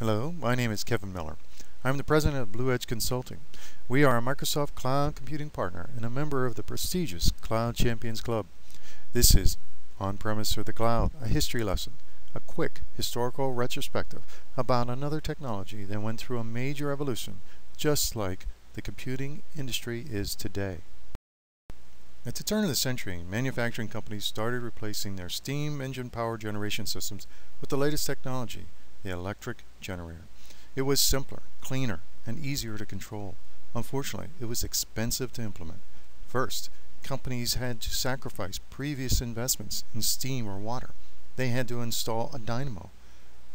Hello, my name is Kevin Miller. I'm the president of Blue Edge Consulting. We are a Microsoft Cloud Computing partner and a member of the prestigious Cloud Champions Club. This is On-Premise or the Cloud, a history lesson, a quick historical retrospective about another technology that went through a major evolution, just like the computing industry is today. At the turn of the century, manufacturing companies started replacing their steam engine power generation systems with the latest technology, the electric generator. It was simpler, cleaner, and easier to control. Unfortunately, it was expensive to implement. First, companies had to sacrifice previous investments in steam or water. They had to install a dynamo,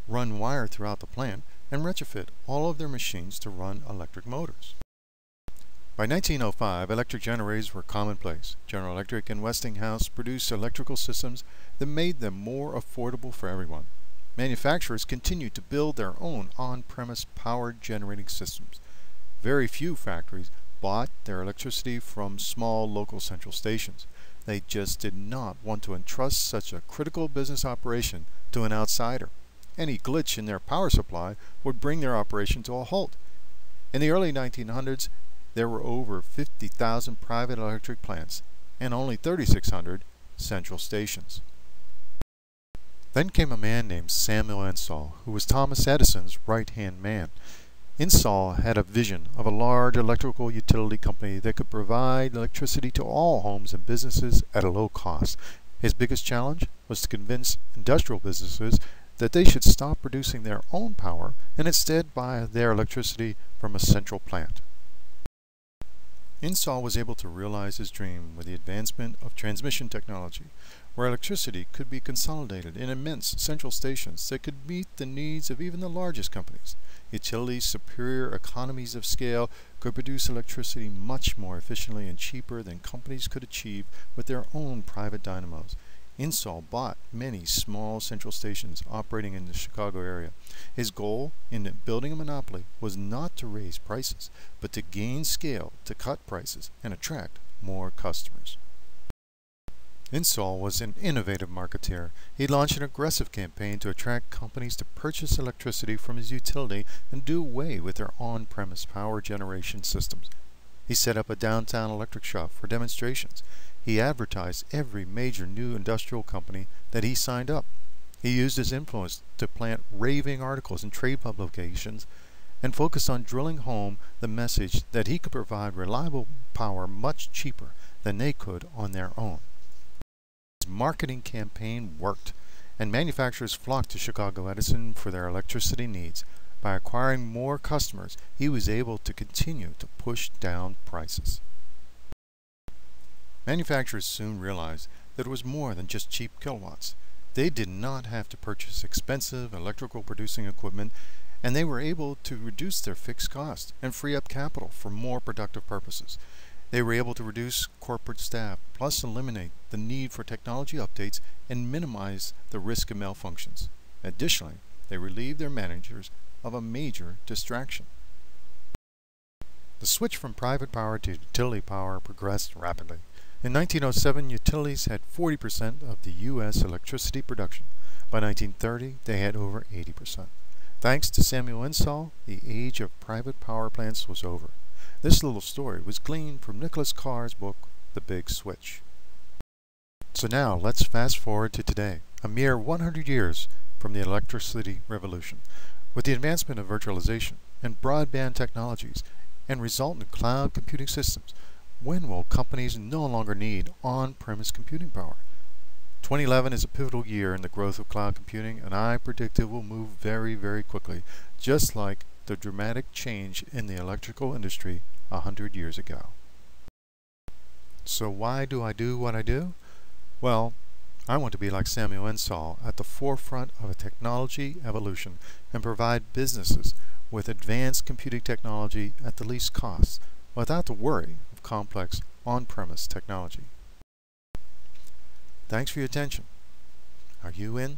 run wire throughout the plant, and retrofit all of their machines to run electric motors. By 1905, electric generators were commonplace. General Electric and Westinghouse produced electrical systems that made them more affordable for everyone. Manufacturers continued to build their own on-premise power generating systems. Very few factories bought their electricity from small local central stations. They just did not want to entrust such a critical business operation to an outsider. Any glitch in their power supply would bring their operation to a halt. In the early 1900s, there were over 50,000 private electric plants and only 3,600 central stations. Then came a man named Samuel Insull, who was Thomas Edison's right-hand man. Insull had a vision of a large electrical utility company that could provide electricity to all homes and businesses at a low cost. His biggest challenge was to convince industrial businesses that they should stop producing their own power and instead buy their electricity from a central plant. Insull was able to realize his dream with the advancement of transmission technology, where electricity could be consolidated in immense central stations that could meet the needs of even the largest companies. Utilities' superior economies of scale could produce electricity much more efficiently and cheaper than companies could achieve with their own private dynamos. Insull bought many small central stations operating in the Chicago area. His goal in building a monopoly was not to raise prices, but to gain scale, to cut prices, and attract more customers. Insull was an innovative marketeer. He launched an aggressive campaign to attract companies to purchase electricity from his utility and do away with their on-premise power generation systems. He set up a downtown electric shop for demonstrations. He advertised every major new industrial company that he signed up. He used his influence to plant raving articles in trade publications and focused on drilling home the message that he could provide reliable power much cheaper than they could on their own. His marketing campaign worked, and manufacturers flocked to Chicago Edison for their electricity needs. By acquiring more customers, he was able to continue to push down prices. Manufacturers soon realized that it was more than just cheap kilowatts. They did not have to purchase expensive electrical producing equipment, and they were able to reduce their fixed costs and free up capital for more productive purposes. They were able to reduce corporate staff, plus eliminate the need for technology updates and minimize the risk of malfunctions. Additionally, they relieved their managers of a major distraction. The switch from private power to utility power progressed rapidly. In 1907, utilities had 40% of the U.S. electricity production. By 1930, they had over 80%. Thanks to Samuel Insull, the age of private power plants was over. This little story was gleaned from Nicholas Carr's book, The Big Switch. So now, let's fast forward to today, a mere 100 years from the electricity revolution. With the advancement of virtualization and broadband technologies and resultant cloud computing systems, when will companies no longer need on-premise computing power? 2011 is a pivotal year in the growth of cloud computing, and I predict it will move very, very quickly, just like the dramatic change in the electrical industry 100 years ago. So why do I do what I do? Well, I want to be like Samuel Insull at the forefront of a technology evolution and provide businesses with advanced computing technology at the least cost, without the worry of complex on-premise technology. Thanks for your attention. Are you in?